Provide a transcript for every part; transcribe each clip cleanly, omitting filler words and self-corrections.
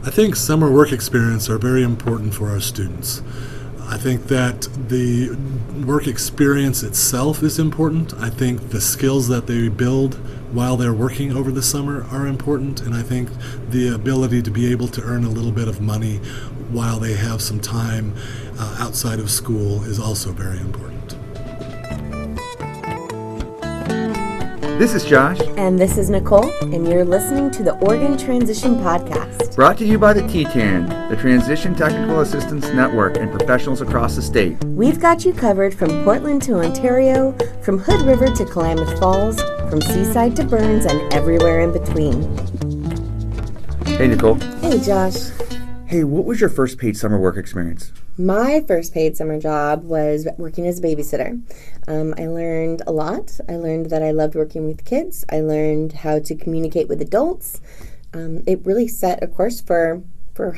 I think summer work experience are very important for our students. I think that the work experience itself is important. I think the skills that they build while they're working over the summer are important, and I think the ability to be able to earn a little bit of money while they have some time outside of school is also very important. This is Josh. And this is Nicole, and you're listening to the Oregon Transition Podcast. Brought to you by the TTAN, the Transition Technical Assistance Network, and professionals across the state. We've got you covered from Portland to Ontario, from Hood River to Klamath Falls, from Seaside to Burns, and everywhere in between. Hey, Nicole. Hey, Josh. Hey, what was your first paid summer work experience? My first paid summer job was working as a babysitter. I learned a lot. I learned that I loved working with kids. I learned how to communicate with adults. It really set a course for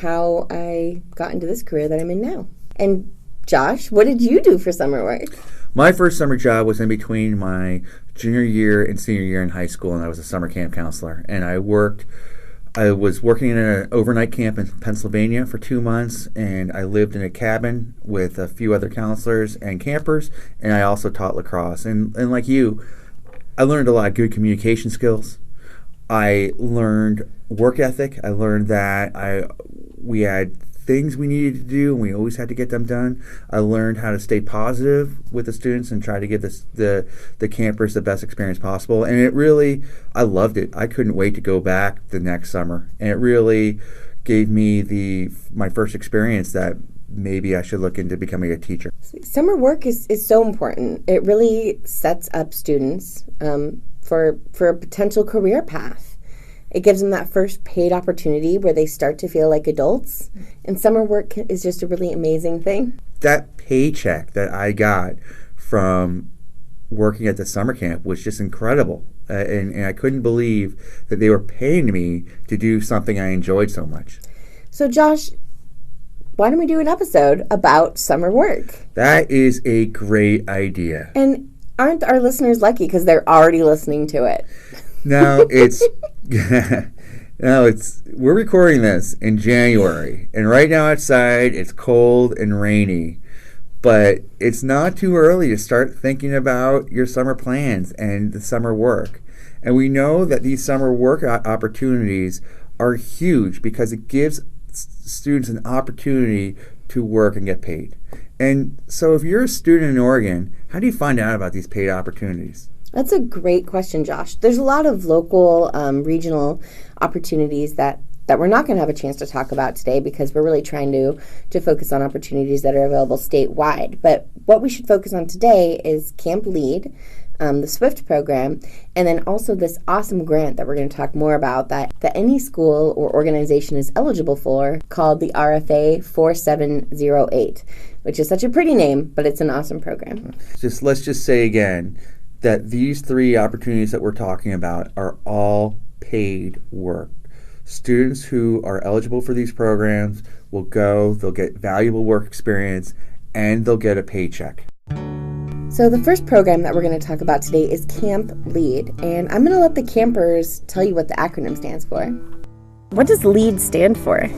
how I got into this career that I'm in now. And Josh, what did you do for summer work? My first summer job was in between my junior year and senior year in high school, and I was a summer camp counselor. And I was working in an overnight camp in Pennsylvania for 2 months, and I lived in a cabin with a few other counselors and campers, and I also taught lacrosse. And like you, I learned a lot of good communication skills. I learned work ethic. I learned that we had things we needed to do, and we always had to get them done. I learned how to stay positive with the students and try to give the campers the best experience possible. And I loved it. I couldn't wait to go back the next summer. And it really gave me my first experience that maybe I should look into becoming a teacher. Summer work is so important. It really sets up students for a potential career path. It gives them that first paid opportunity where they start to feel like adults. And summer work is just a really amazing thing. That paycheck that I got from working at the summer camp was just incredible. And I couldn't believe that they were paying me to do something I enjoyed so much. So Josh, why don't we do an episode about summer work? That is a great idea. And aren't our listeners lucky because they're already listening to it? No, we're recording this in January, and right now outside it's cold and rainy, but it's not too early to start thinking about your summer plans and the summer work. And we know that these summer work opportunities are huge because it gives students an opportunity to work and get paid. And so if you're a student in Oregon, how do you find out about these paid opportunities? That's a great question, Josh. There's a lot of local, regional opportunities that we're not going to have a chance to talk about today because we're really trying to focus on opportunities that are available statewide. But what we should focus on today is Camp LEAD, the SWIFT program, and then also this awesome grant that we're going to talk more about that any school or organization is eligible for called the RFA 4708, which is such a pretty name, but it's an awesome program. Let's just say again, that these three opportunities that we're talking about are all paid work. Students who are eligible for these programs will go, they'll get valuable work experience, and they'll get a paycheck. So the first program that we're going to talk about today is Camp LEAD, and I'm going to let the campers tell you what the acronym stands for. What does LEAD stand for?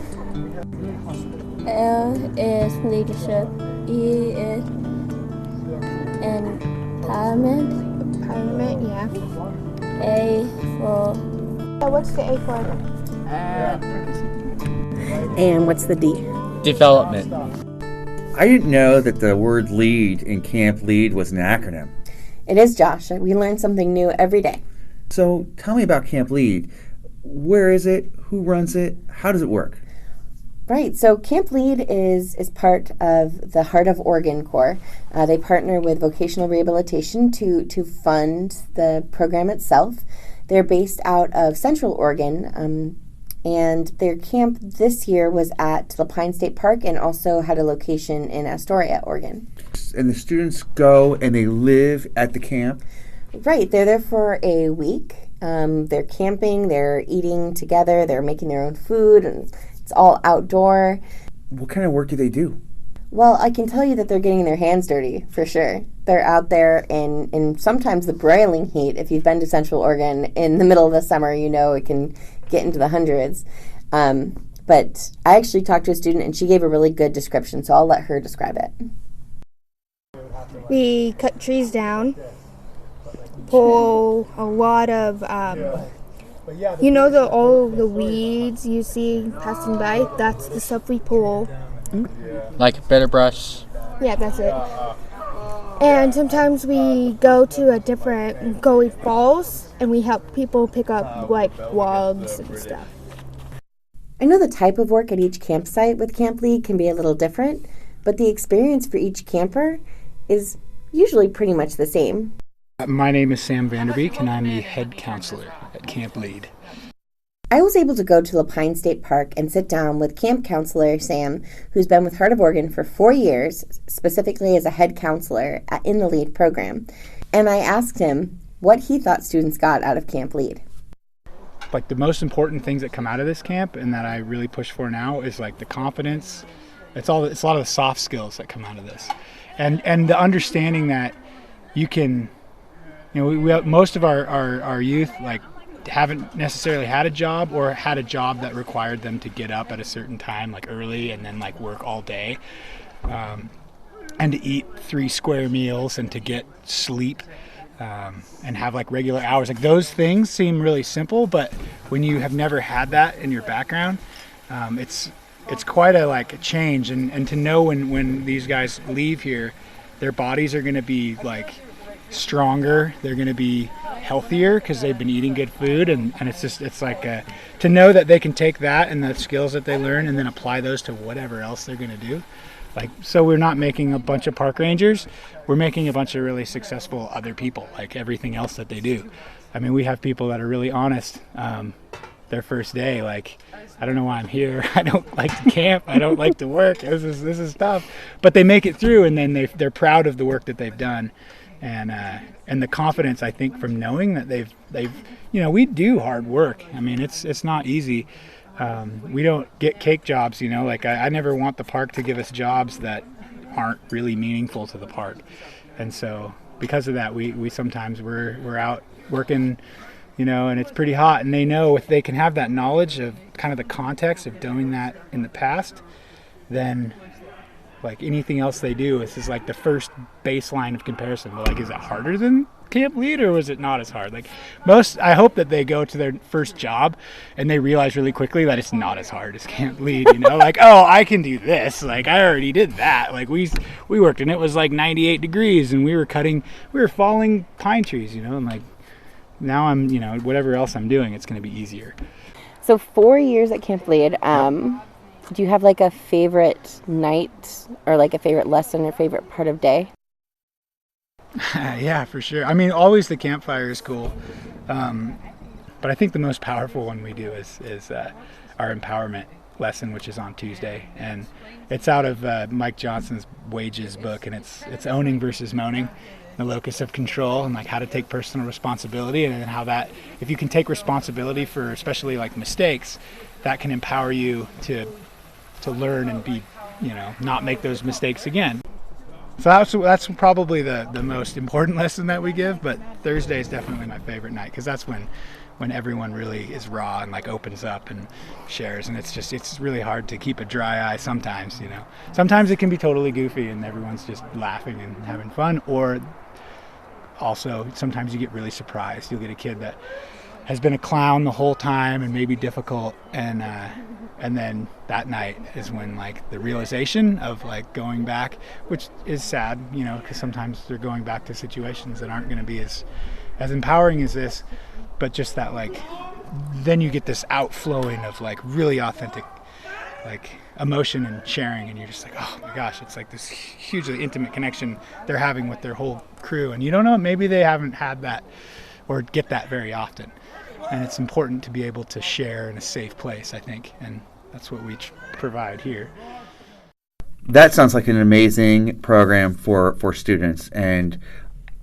L is leadership, E is empowerment. Yeah. A for... What's the A for? And what's the D? Development. I didn't know that the word LEAD in Camp LEAD was an acronym. It is, Josh. We learn something new every day. So tell me about Camp LEAD. Where is it? Who runs it? How does it work? Right. So Camp LEAD is part of the Heart of Oregon Corps. They partner with vocational rehabilitation to fund the program itself. They're based out of Central Oregon, and their camp this year was at Lapine State Park and also had a location in Astoria, Oregon. And the students go and they live at the camp? Right. They're there for a week. They're camping, they're eating together, they're making their own food, and it's all outdoor. What kind of work do they do? Well, I can tell you that they're getting their hands dirty, for sure. They're out there in sometimes the broiling heat. If you've been to Central Oregon in the middle of the summer, you know it can get into the hundreds. but I actually talked to a student and she gave a really good description, so I'll let her describe it. We cut trees down, pull a lot of, all the weeds you see passing by? That's the stuff we pull. Like a bitter brush. Yeah, that's it. And sometimes we go to Going Falls, and we help people pick up like logs and stuff. I know the type of work at each campsite with Camp Lead can be a little different, but the experience for each camper is usually pretty much the same. My name is Sam Vanderbeek, and I'm the head counselor at Camp Lead. I was able to go to Lapine State Park and sit down with camp counselor Sam, who's been with Heart of Oregon for 4 years, specifically as a head counselor in the LEAD program. And I asked him what he thought students got out of Camp Lead. Like the most important things that come out of this camp and that I really push for now is like the confidence. It's a lot of the soft skills that come out of this. And the understanding that you can, we have, most of our youth like haven't necessarily had a job or had a job that required them to get up at a certain time, like early, and then like work all day, and to eat 3 square meals and to get sleep, and have like regular hours. Like those things seem really simple, but when you have never had that in your background, it's quite a change. And to know when these guys leave here, their bodies are going to be like stronger, they're going to be healthier because they've been eating good food, and it's like to know that they can take that and the skills that they learn and then apply those to whatever else they're going to do. Like, so we're not making a bunch of park rangers, we're making a bunch of really successful other people, like everything else that they do. I mean, we have people that are really honest their first day, like, I don't know why I'm here, I don't like to camp, I don't like to work, this is tough, but they make it through, and then they're proud of the work that they've done. And the confidence, I think, from knowing that they've we do hard work. I mean, it's not easy. We don't get cake jobs, like I never want the park to give us jobs that aren't really meaningful to the park. And so because of that, we sometimes we're out working, and it's pretty hot, and they know if they can have that knowledge of kind of the context of doing that in the past, then like anything else they do, this is like the first baseline of comparison. But like, is it harder than Camp Lead, or was it not as hard? Like I hope that they go to their first job and they realize really quickly that it's not as hard as Camp Lead, like, oh, I can do this. Like, I already did that. Like we worked and it was like 98 degrees and we were falling pine trees, and like now I'm, whatever else I'm doing, it's going to be easier. So 4 years at Camp Lead, do you have like a favorite night or like a favorite lesson or favorite part of day? Yeah, for sure. I mean, always the campfire is cool. But I think the most powerful one we do is our empowerment lesson, which is on Tuesday. And it's out of Mike Johnson's Wages book, and it's owning versus moaning, the locus of control, and like how to take personal responsibility, and then how that, if you can take responsibility for especially like mistakes, that can empower you to learn and be, not make those mistakes again. So that's probably the most important lesson that we give, but Thursday is definitely my favorite night because that's when everyone really is raw and like opens up and shares, and it's really hard to keep a dry eye sometimes, Sometimes it can be totally goofy and everyone's just laughing and having fun, or also sometimes you get really surprised. You'll get a kid that has been a clown the whole time and maybe difficult, and then that night is when like the realization of like going back, which is sad, because sometimes they're going back to situations that aren't going to be as empowering as this, but just that like then you get this outflowing of like really authentic like emotion and sharing, and you're just like, oh my gosh, it's like this hugely intimate connection they're having with their whole crew, and you don't know, maybe they haven't had that or get that very often. And it's important to be able to share in a safe place, I think, and that's what we provide here. That sounds like an amazing program for students, and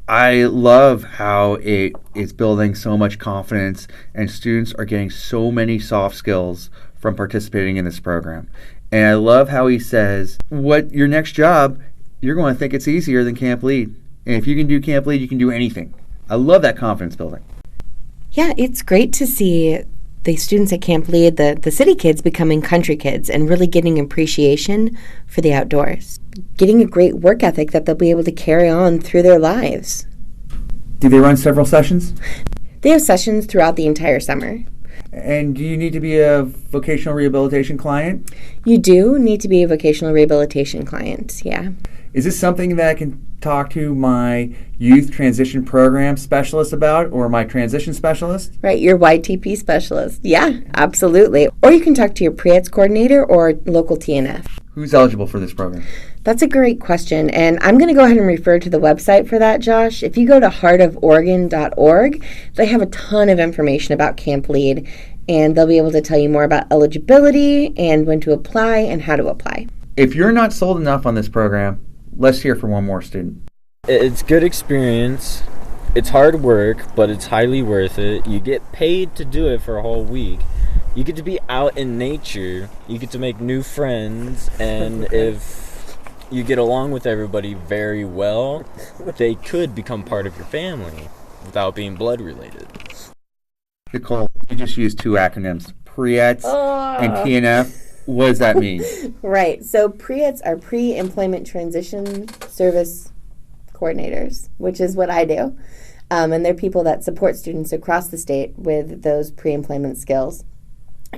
I love how it is building so much confidence, and students are getting so many soft skills from participating in this program. And I love how he says, what your next job, you're going to think it's easier than Camp Lead. And if you can do Camp Lead, you can do anything. I love that confidence building. Yeah, it's great to see the students at Camp Lead, the city kids becoming country kids and really getting appreciation for the outdoors. Getting a great work ethic that they'll be able to carry on through their lives. Do they run several sessions? They have sessions throughout the entire summer. And do you need to be a vocational rehabilitation client? You do need to be a vocational rehabilitation client, yeah. Is this something that I can talk to my youth transition program specialist about, or my transition specialist? Right, your YTP specialist. Yeah, absolutely. Or you can talk to your pre-eds coordinator or local TNF. Who's eligible for this program? That's a great question, and I'm going to go ahead and refer to the website for that, Josh. If you go to heartoforegon.org, they have a ton of information about Camp Lead, and they'll be able to tell you more about eligibility and when to apply and how to apply. If you're not sold enough on this program, let's hear from one more student. It's good experience. It's hard work, but it's highly worth it. You get paid to do it for a whole week. You get to be out in nature. You get to make new friends, and if you get along with everybody very well, they could become part of your family without being blood related. Nicole, you just used two acronyms, pre-eds and TNF. What does that mean? Right. So pre-eds are pre-employment transition service coordinators, which is what I do. And they're people that support students across the state with those pre-employment skills.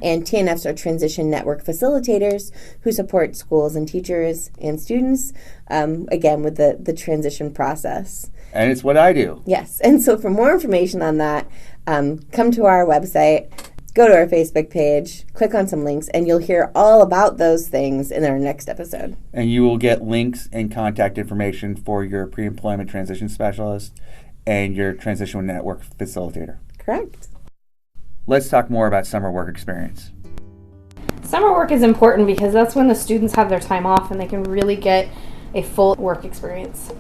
And TNFs are transition network facilitators who support schools and teachers and students, again, with the transition process. And it's what I do. Yes. And so for more information on that, come to our website, go to our Facebook page, click on some links, and you'll hear all about those things in our next episode. And you will get links and contact information for your pre-employment transition specialist and your transition network facilitator. Correct. Let's talk more about summer work experience. Summer work is important because that's when the students have their time off and they can really get a full work experience.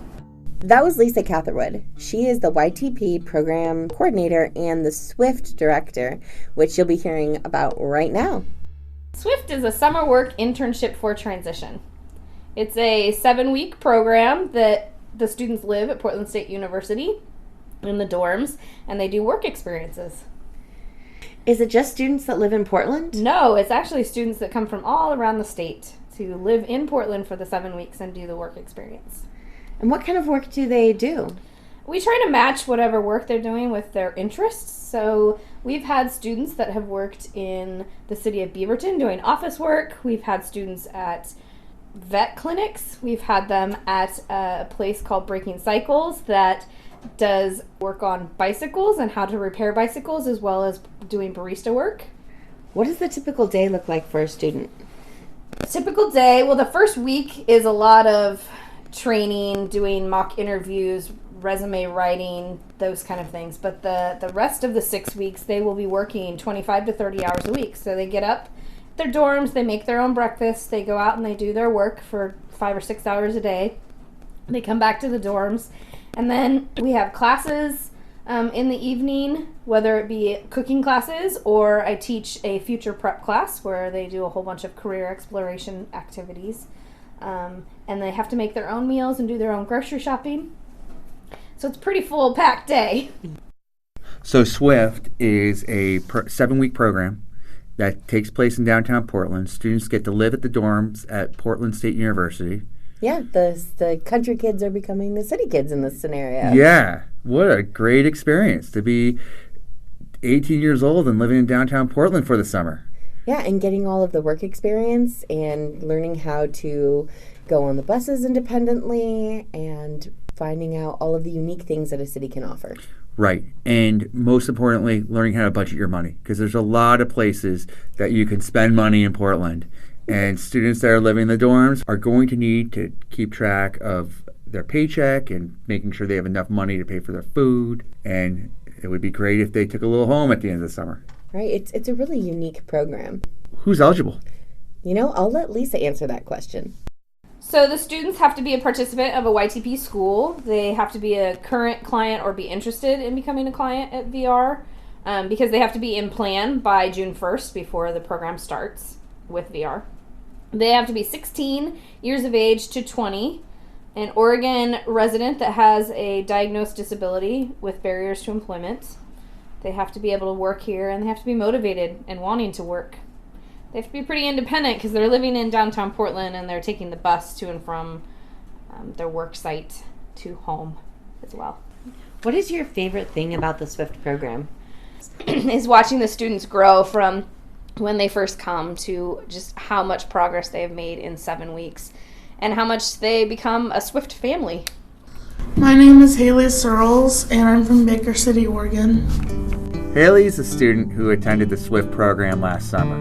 That was Lisa Catherwood. She is the YTP program coordinator and the SWIFT director, which you'll be hearing about right now. SWIFT is a summer work internship for transition. It's a 7-week program that the students live at Portland State University in the dorms, and they do work experiences. Is it just students that live in Portland? No, it's actually students that come from all around the state to live in Portland for the 7 weeks and do the work experience. And what kind of work do they do? We try to match whatever work they're doing with their interests. So we've had students that have worked in the city of Beaverton doing office work. We've had students at vet clinics. We've had them at a place called Breaking Cycles that does work on bicycles and how to repair bicycles, as well as doing barista work. What does the typical day look like for a student? A typical day, well, the first week is a lot of training, doing mock interviews, resume writing, those kind of things. But the rest of the 6 weeks, they will be working 25 to 30 hours a week. So they get up at their dorms, they make their own breakfast, they go out and they do their work for 5 or 6 hours a day. They come back to the dorms, and then we have classes in the evening, whether it be cooking classes or I teach a future prep class where they do a whole bunch of career exploration activities. And they have to make their own meals and do their own grocery shopping. So it's a pretty full-packed day. So SWIFT is a 7-week program that takes place in downtown Portland. Students get to live at the dorms at Portland State University. Yeah, the country kids are becoming the city kids in this scenario. Yeah, what a great experience to be 18 years old and living in downtown Portland for the summer. Yeah, and getting all of the work experience and learning how to go on the buses independently and finding out all of the unique things that a city can offer. Right, and most importantly, learning how to budget your money, because there's a lot of places that you can spend money in Portland. And students that are living in the dorms are going to need to keep track of their paycheck and making sure they have enough money to pay for their food. And it would be great if they took a little home at the end of the summer. Right, it's a really unique program. Who's eligible? You know, I'll let Lisa answer that question. So the students have to be a participant of a YTP school. They have to be a current client or be interested in becoming a client at VR because they have to be in plan by June 1st before the program starts with VR. They have to be 16 years of age to 20, an Oregon resident that has a diagnosed disability with barriers to employment. They have to be able to work here, and they have to be motivated and wanting to work. They have to be pretty independent because they're living in downtown Portland and they're taking the bus to and from their work site to home as well. What is your favorite thing about the SWIFT program? Is watching the students grow from when they first come to just how much progress they have made in 7 weeks and how much they become a SWIFT family. My name is Haley Searles, and I'm from Baker City, Oregon. Haley is a student who attended the SWIFT program last summer.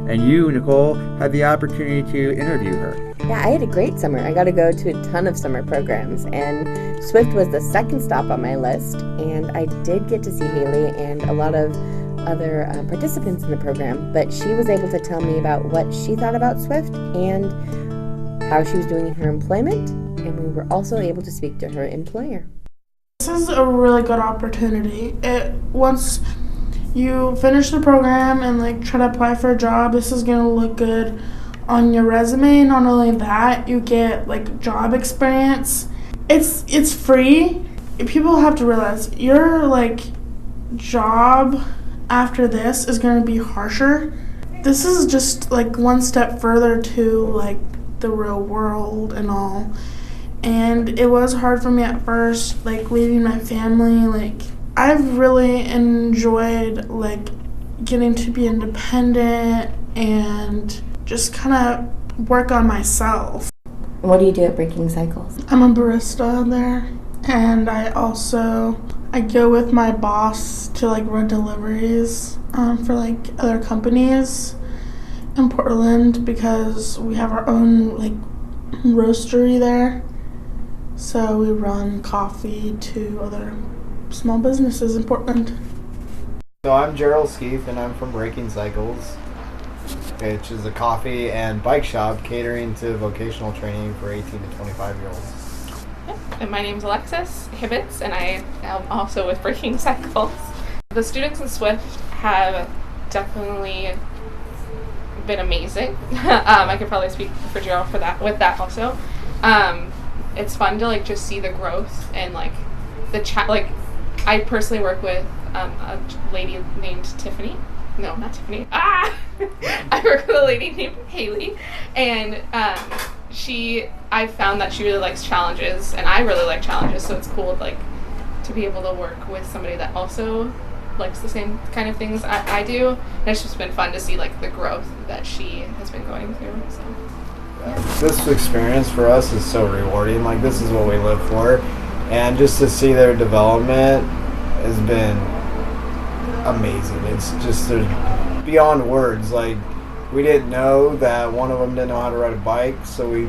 And you, Nicole, had the opportunity to interview her. Yeah, I had a great summer. I got to go to a ton of summer programs, and SWIFT was the second stop on my list. And I did get to see Haley and a lot of other participants in the program, but she was able to tell me about what she thought about SWIFT and how she was doing in her employment, and we were also able to speak to her employer. This is a really good opportunity. Once you finish the program and try to apply for a job, this is gonna look good on your resume. Not only that, you get job experience. It's free. People have to realize your job after this is gonna be harsher. This is just one step further to the real world and all. And it was hard for me at first, leaving my family. I've really enjoyed getting to be independent and just kind of work on myself. What do you do at Breaking Cycles? I'm a barista there, and I go with my boss to run deliveries for other companies in Portland because we have our own roastery there. So we run coffee to other small businesses in Portland. So I'm Gerald Skeeth, and I'm from Breaking Cycles, which is a coffee and bike shop catering to vocational training for 18 to 25-year-olds. Yep. And my name's Alexis Hibbets, and I am also with Breaking Cycles. The students in SWIFT have definitely been amazing. I could probably speak for Gerald for that with that also. It's fun to just see the growth and the chat. I personally work with a lady named Tiffany. No, not Tiffany. I work with a lady named Haley, and I found that she really likes challenges, and I really like challenges. So it's cool to be able to work with somebody that also likes the same kind of things I do. And it's just been fun to see the growth that she has been going through. So. This experience for us is so rewarding. This is what we live for, and just to see their development has been amazing. It's just beyond words. We didn't know that one of them didn't know how to ride a bike, so we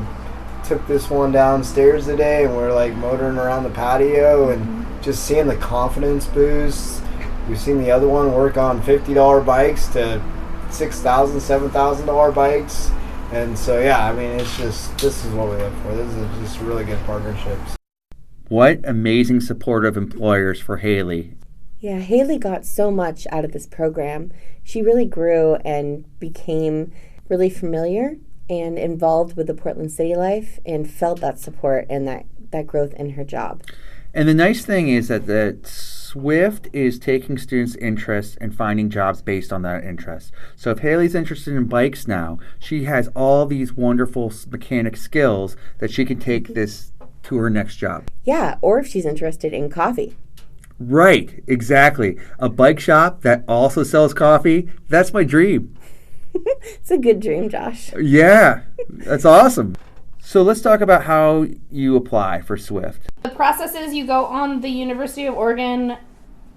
took this one downstairs today, and we're motoring around the patio and just seeing the confidence boost. We've seen the other one work on $50 bikes to $6,000, $7,000 bikes. And so, it's just, this is what we live for. This is just really good partnerships. What amazing supportive employers for Haley. Yeah, Haley got so much out of this program. She really grew and became really familiar and involved with the Portland city life and felt that support and that growth in her job. And the nice thing is that SWIFT is taking students' interests and finding jobs based on that interest. So if Haley's interested in bikes now, she has all these wonderful mechanic skills that she can take this to her next job. Yeah, or if she's interested in coffee. Right, exactly. A bike shop that also sells coffee, that's my dream. It's a good dream, Josh. Yeah, that's awesome. So let's talk about how you apply for SWIFT. The process is you go on the University of Oregon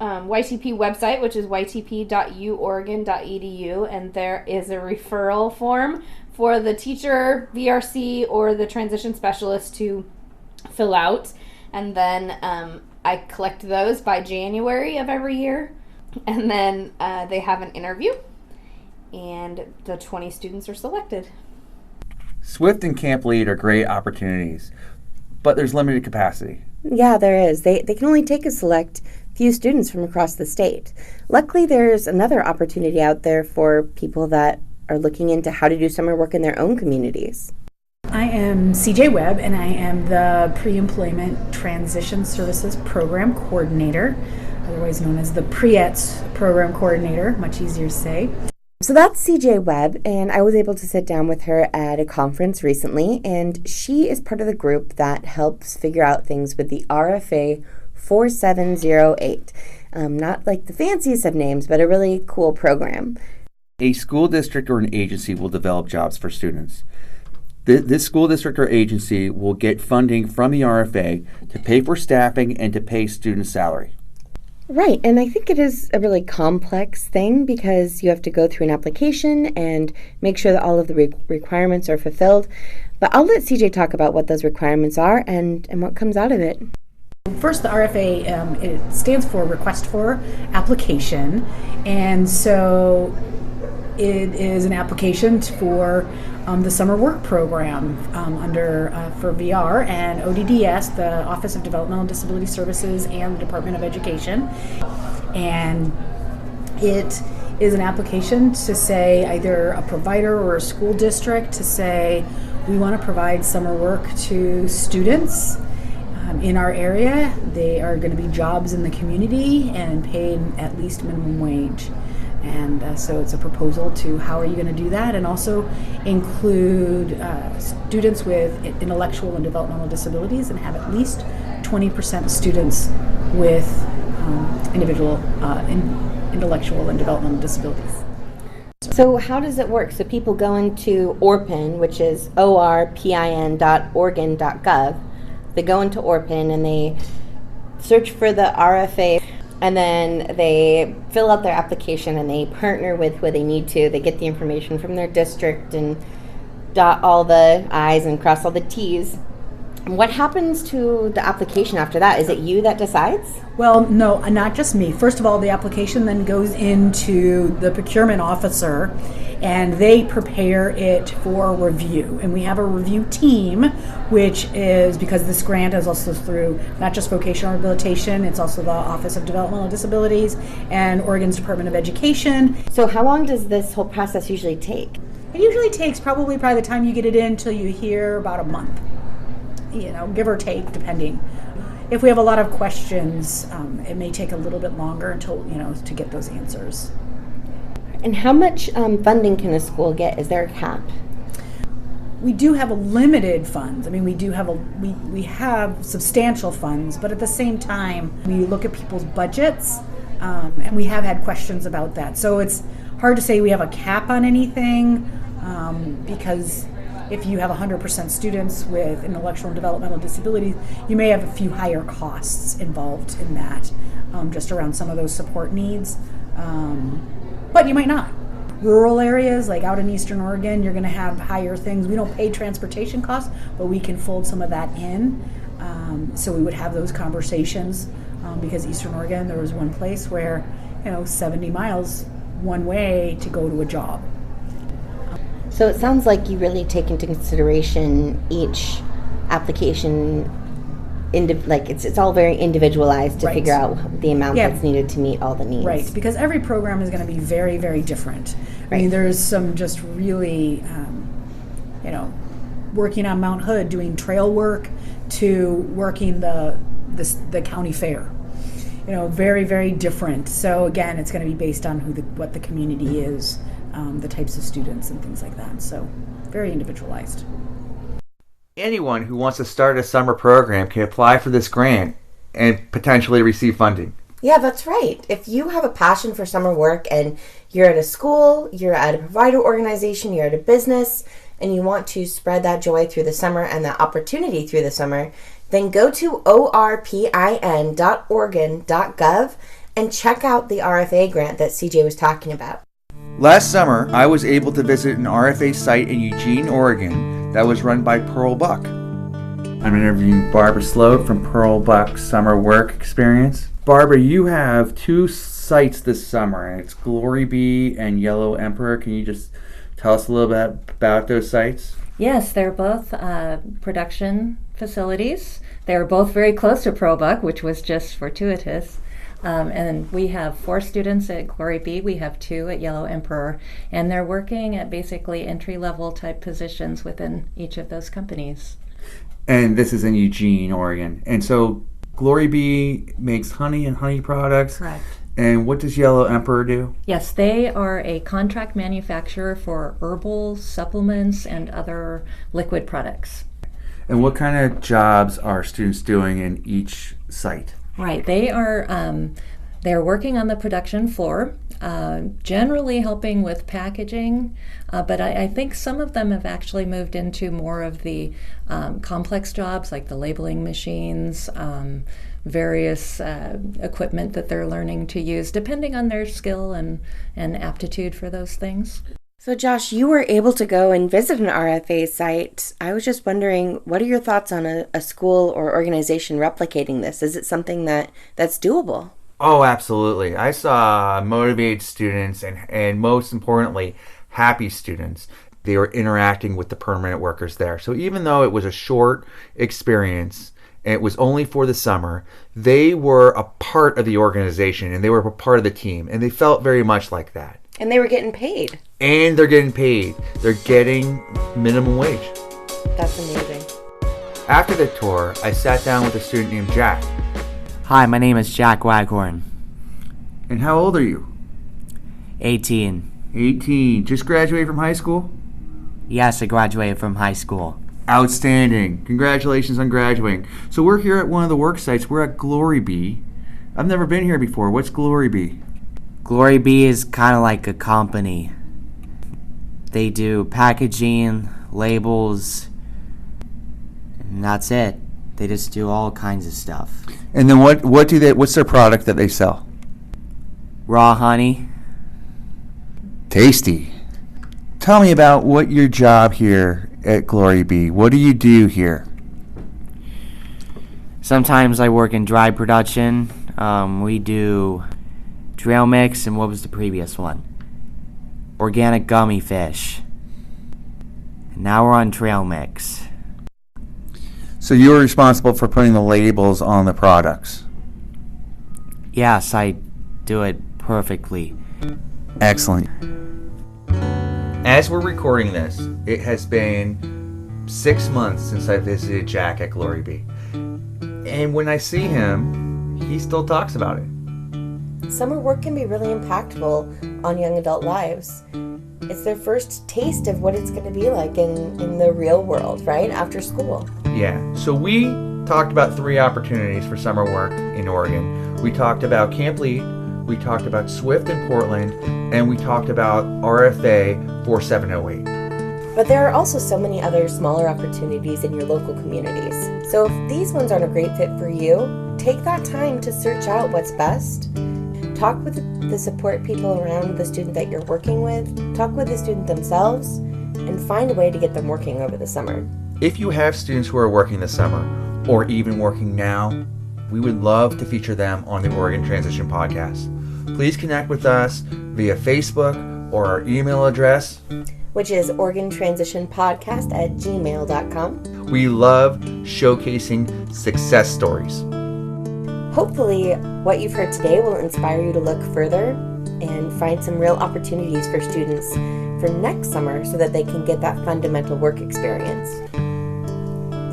YTP website, which is ytp.uoregon.edu, and there is a referral form for the teacher, VRC, or the transition specialist to fill out. And then I collect those by January of every year. And then they have an interview, and the 20 students are selected. SWIFT and Camp Lead are great opportunities, but there's limited capacity. Yeah, there is. They can only take a select few students from across the state. Luckily, there's another opportunity out there for people that are looking into how to do summer work in their own communities. I am CJ Webb, and I am the Pre-Employment Transition Services Program Coordinator. otherwise known as the PREETS program coordinator, much easier to say. So that's CJ Webb, and I was able to sit down with her at a conference recently, and she is part of the group that helps figure out things with the RFA 4708. Not like the fanciest of names, but a really cool program. A school district or an agency will develop jobs for students. This school district or agency will get funding from the RFA to pay for staffing and to pay student salary. Right, and I think it is a really complex thing because you have to go through an application and make sure that all of the requirements are fulfilled. But I'll let CJ talk about what those requirements are and what comes out of it. First, the RFA, it stands for Request for Application, and so it is an application for the summer work program for VR and ODDS, the Office of Developmental Disability Services, and the Department of Education. And it is an application to say either a provider or a school district to say we want to provide summer work to students in our area. They are going to be jobs in the community and paid at least minimum wage. And so it's a proposal to how are you going to do that, and also include students with intellectual and developmental disabilities and have at least 20% students with intellectual and developmental disabilities. So how does it work? So people go into ORPN, which is orpin.oregon.gov. They go into ORPN and they search for the RFA, and then they fill out their application and they partner with who they need to. They get the information from their district and dot all the I's and cross all the T's. What happens to the application after that? Is it you that decides? Well, no, not just me. First of all, the application then goes into the procurement officer, and they prepare it for review. And we have a review team, which is, because this grant is also through not just vocational rehabilitation, it's also the Office of Developmental Disabilities and Oregon's Department of Education. So how long does this whole process usually take? It usually takes probably by the time you get it in till you hear about a month. Give or take, depending. If we have a lot of questions, it may take a little bit longer until, to get those answers. And how much funding can a school get? Is there a cap? We do have a limited funds. I mean, we have substantial funds, but at the same time, we look at people's budgets, and we have had questions about that. So it's hard to say we have a cap on anything, because if you have 100% students with intellectual and developmental disabilities, you may have a few higher costs involved in that, just around some of those support needs. But you might not. Rural areas, like out in Eastern Oregon, you're going to have higher things. We don't pay transportation costs, but we can fold some of that in. So we would have those conversations, because Eastern Oregon, there was one place where, 70 miles one way to go to a job. So it sounds like you really take into consideration each application, it's all very individualized to Right. figure out the amount that's needed to meet all the needs. Right, because every program is going to be very, very different. I mean, there's some just really, working on Mount Hood, doing trail work, to working the county fair. Very, very different. So again, it's going to be based on what the community is. The types of students and things like that. So very individualized. Anyone who wants to start a summer program can apply for this grant and potentially receive funding. Yeah, that's right. If you have a passion for summer work and you're at a school, you're at a provider organization, you're at a business, and you want to spread that joy through the summer and that opportunity through the summer, then go to orpin.oregon.gov and check out the RFA grant that CJ was talking about. Last summer, I was able to visit an RFA site in Eugene, Oregon that was run by Pearl Buck. I'm interviewing Barbara Sloat from Pearl Buck's Summer Work Experience. Barbara, you have two sites this summer, and it's Glory Bee and Yellow Emperor. Can you just tell us a little bit about those sites? Yes, they're both production facilities. They're both very close to Pearl Buck, which was just fortuitous. And we have 4 students at Glory Bee, we have 2 at Yellow Emperor, and they're working at basically entry-level type positions within each of those companies. And this is in Eugene, Oregon. And so Glory Bee makes honey and honey products. Correct. And what does Yellow Emperor do? Yes, they are a contract manufacturer for herbal supplements and other liquid products. And what kind of jobs are students doing in each site? Right, they're working on the production floor, generally helping with packaging, but I think some of them have actually moved into more of the complex jobs like the labeling machines, various equipment that they're learning to use depending on their skill and aptitude for those things. So Josh, you were able to go and visit an RFA site. I was just wondering, what are your thoughts on a school or organization replicating this? Is it something that's doable? Oh, absolutely. I saw motivated students and most importantly, happy students. They were interacting with the permanent workers there. So even though it was a short experience, and it was only for the summer, they were a part of the organization and they were a part of the team, and they felt very much like that. And they were getting paid. And they're getting paid. They're getting minimum wage. That's amazing. After the tour, I sat down with a student named Jack. Hi, my name is Jack Waghorn. And how old are you? 18. 18. Just graduated from high school? Yes, I graduated from high school. Outstanding. Congratulations on graduating. So we're here at one of the work sites. We're at Glory Bee. I've never been here before. What's Glory Bee? Glory Bee is kind of like a company. They do packaging, labels, and that's it. They just do all kinds of stuff. And then what's their product that they sell? Raw honey. Tasty. Tell me about what your job here at Glory Bee. What do you do here? Sometimes I work in dry production. We do trail mix, and what was the previous one? Organic gummy fish. And now we're on trail mix. So you're responsible for putting the labels on the products? Yes, I do it perfectly. Excellent. As we're recording this, it has been 6 months since I visited Jack at Glory Bee. And when I see him, he still talks about it. Summer work can be really impactful on young adult lives. It's their first taste of what it's going to be like in the real world, right? After school. Yeah. So we talked about 3 opportunities for summer work in Oregon. We talked about Camp Lead, we talked about Swift in Portland, and we talked about RFA 4708. But there are also so many other smaller opportunities in your local communities. So if these ones aren't a great fit for you, take that time to search out what's best. Talk with the support people around the student that you're working with. Talk with the student themselves and find a way to get them working over the summer. If you have students who are working this summer or even working now, we would love to feature them on the Oregon Transition Podcast. Please connect with us via Facebook or our email address, which is OregonTransitionPodcast@gmail.com. We love showcasing success stories. Hopefully, what you've heard today will inspire you to look further and find some real opportunities for students for next summer so that they can get that fundamental work experience.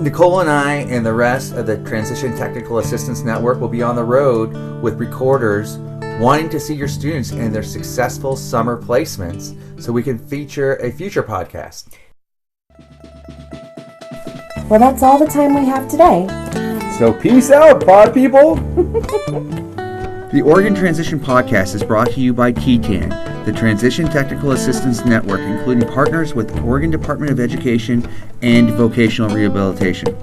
Nicole and I and the rest of the Transition Technical Assistance Network will be on the road with recorders wanting to see your students and their successful summer placements so we can feature a future podcast. Well, that's all the time we have today. So peace out, pod people! The Oregon Transition Podcast is brought to you by TTAN, the Transition Technical Assistance Network, including partners with the Oregon Department of Education and Vocational Rehabilitation.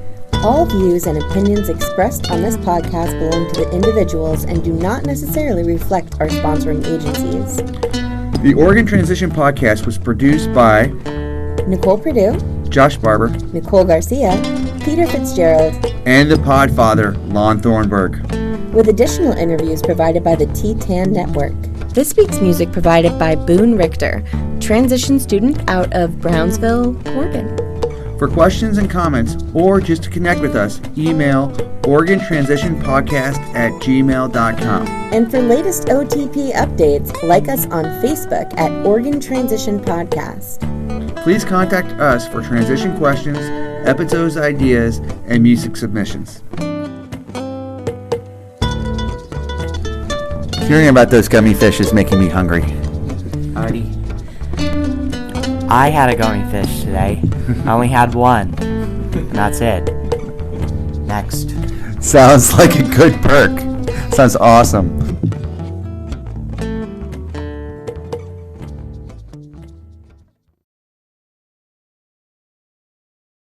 All views and opinions expressed on this podcast belong to the individuals and do not necessarily reflect our sponsoring agencies. The Oregon Transition Podcast was produced by Nicole Perdue, Josh Barber, Nicole Garcia, Peter Fitzgerald, and the podfather, Lon Thornburg, with additional interviews provided by the TTAN Network. This week's music provided by Boone Richter, transition student out of Brownsville, Oregon. For questions and comments, or just to connect with us, email OregonTransitionPodcast@gmail.com. And for latest OTP updates, like us on Facebook at Oregon Transition Podcast. Please contact us for transition questions, episodes ideas, and music submissions. Hearing about those gummy fish is making me hungry. Already. I had a gummy fish today. I only had one. And that's it. Next. Sounds like a good perk. Sounds awesome.